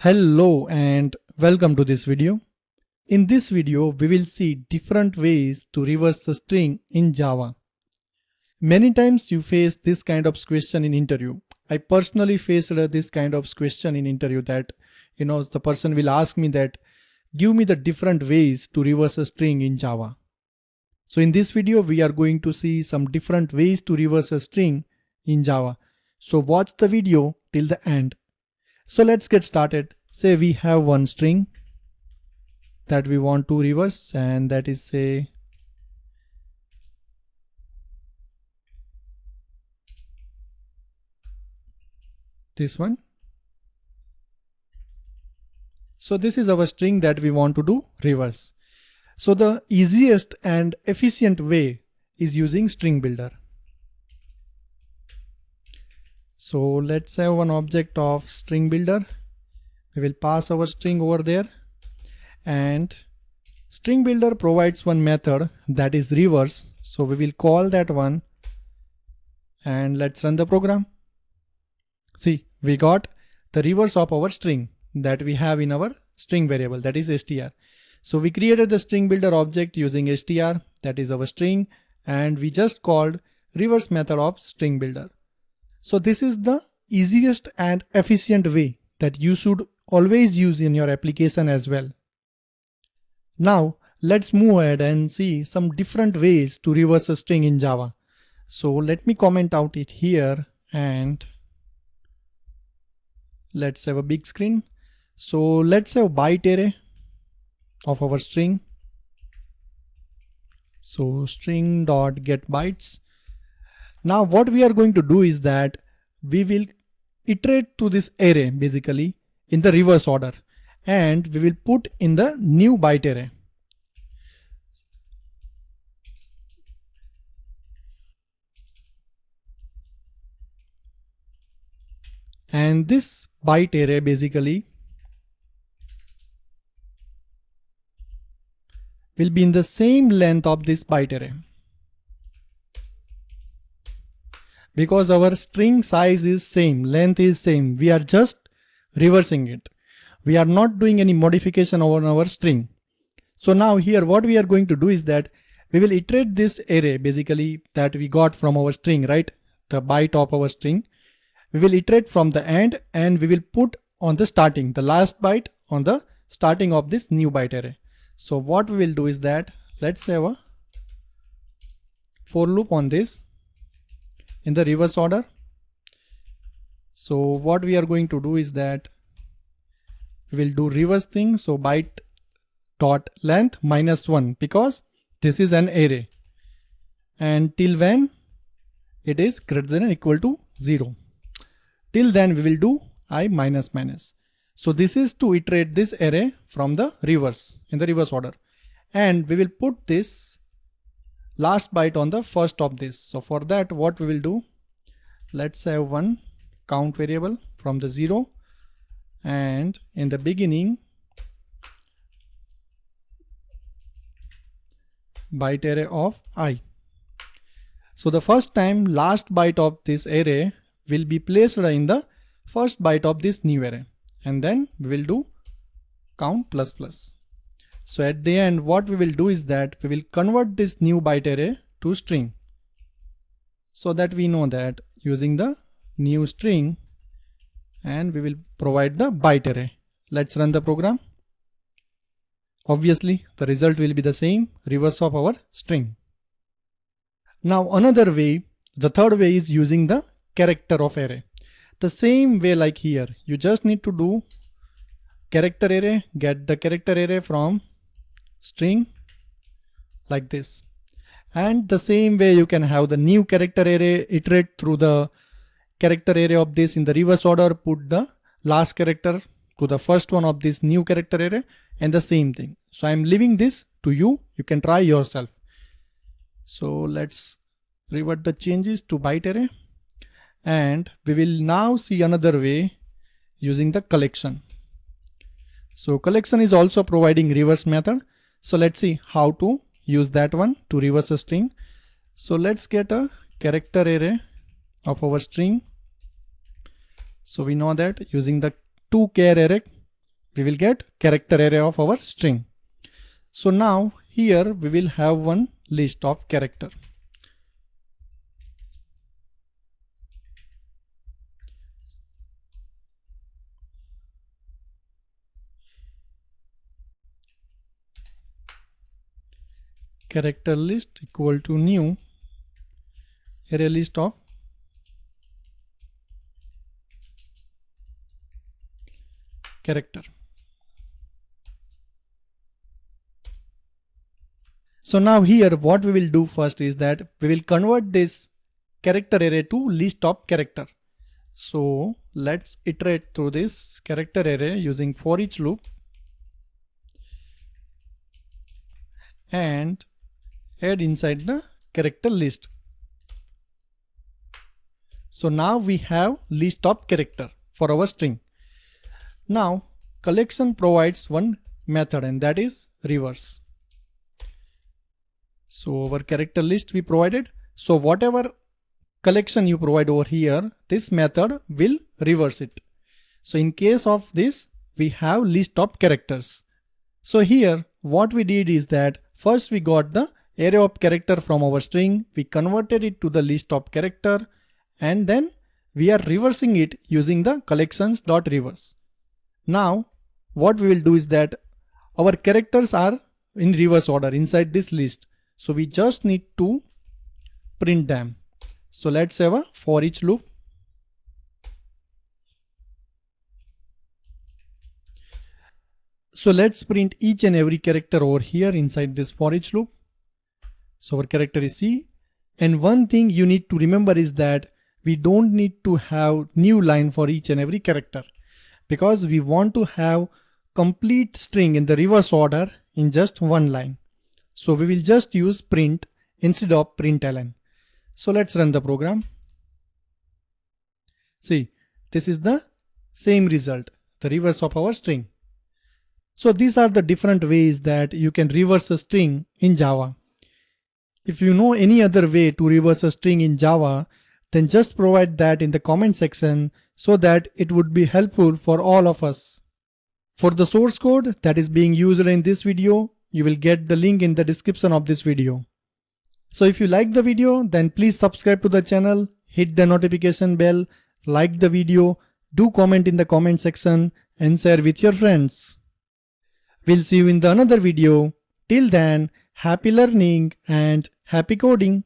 Hello and welcome to this video. In this video, we will see different ways to reverse a string in Java. Many times you face this kind of question in interview. I personally faced this kind of question in interview that, the person will ask me that, give me the different ways to reverse a string in Java. So in this video, we are going to see some different ways to reverse a string in Java. So watch the video till the end. So let's get started. Say we have one string that we want to reverse, and that is say this one. So this is our string that we want to do reverse. So the easiest and efficient way is using string builder. So let's have one object of string builder. We will pass our string over there, and string builder provides one method that is reverse. So we will call that one and let's run the program. See, we got the reverse of our string that we have in our string variable, that is str. So we created the string builder object using str, that is our string, and we just called reverse method of string builder. So this is the easiest and efficient way that you should always use in your application as well. Now let's move ahead and see some different ways to reverse a string in Java. So let me comment out it here and let's have a big screen. So let's have byte array of our string. So string.getBytes. Now what we are going to do is that we will iterate to this array basically in the reverse order, and we will put in the new byte array. And this byte array basically will be in the same length of this byte array. Because our string size is same, length is same, we are just reversing it. We are not doing any modification on our string. So now here what we are going to do is that we will iterate this array basically that we got from our string, right? The byte of our string. We will iterate from the end and we will put on the starting, the last byte on the starting of this new byte array. So what we will do is that let's have a for loop on this in the reverse order. So what we are going to do is that we will do reverse thing. So byte dot length -1, because this is an array, and till when it is greater than or equal to 0. Till then we will do I minus minus. So this is to iterate this array from the reverse in the reverse order, and we will put this last byte on the first of this. So for that what we will do, let's have one count variable from the 0, and in the beginning byte array of I. So the first time last byte of this array will be placed in the first byte of this new array, and then we will do count plus plus. So at the end what we will do is that we will convert this new byte array to string, so that we know that using the new string, and we will provide the byte array. Let's run the program. Obviously the result will be the same, reverse of our string. Now another way, the third way, is using the character of array. The same way like here, you just need to do character array, get the character array from string like this, and the same way you can have the new character array, iterate through the character array of this in the reverse order, put the last character to the first one of this new character array, and the same thing. So I'm leaving this to you, you can try yourself. So let's revert the changes to byte array, and we will now see another way using the collection. So collection is also providing reverse method. So let's see how to use that one to reverse a string. So let's get a character array of our string. So we know that using the toChar array we will get character array of our string. So now here we will have one list of character. Character list equal to new array list of character. So now here what we will do first is that we will convert this character array to list of character. So let's iterate through this character array using for each loop and add inside the character list. So now we have list of character for our string. Now collection provides one method, and that is reverse. So our character list we provided. So whatever collection you provide over here, this method will reverse it. So in case of this, we have list of characters. So here what we did is that first we got the array of character from our string, we converted it to the list of character, and then we are reversing it using the collections.reverse. Now what we will do is that our characters are in reverse order inside this list. So we just need to print them. So let's have a for each loop. So let's print each and every character over here inside this for each loop. So our character is C. And one thing you need to remember is that we don't need to have new line for each and every character, because we want to have complete string in the reverse order in just one line. So we will just use print instead of println. So let's run the program. See, this is the same result, the reverse of our string. So these are the different ways that you can reverse a string in Java. If you know any other way to reverse a string in Java, then just provide that in the comment section so that it would be helpful for all of us. For the source code that is being used in this video, you will get the link in the description of this video. So if you like the video, then please subscribe to the channel, hit the notification bell, like the video, do comment in the comment section and share with your friends. We'll see you in the another video. Till then, happy learning and happy coding.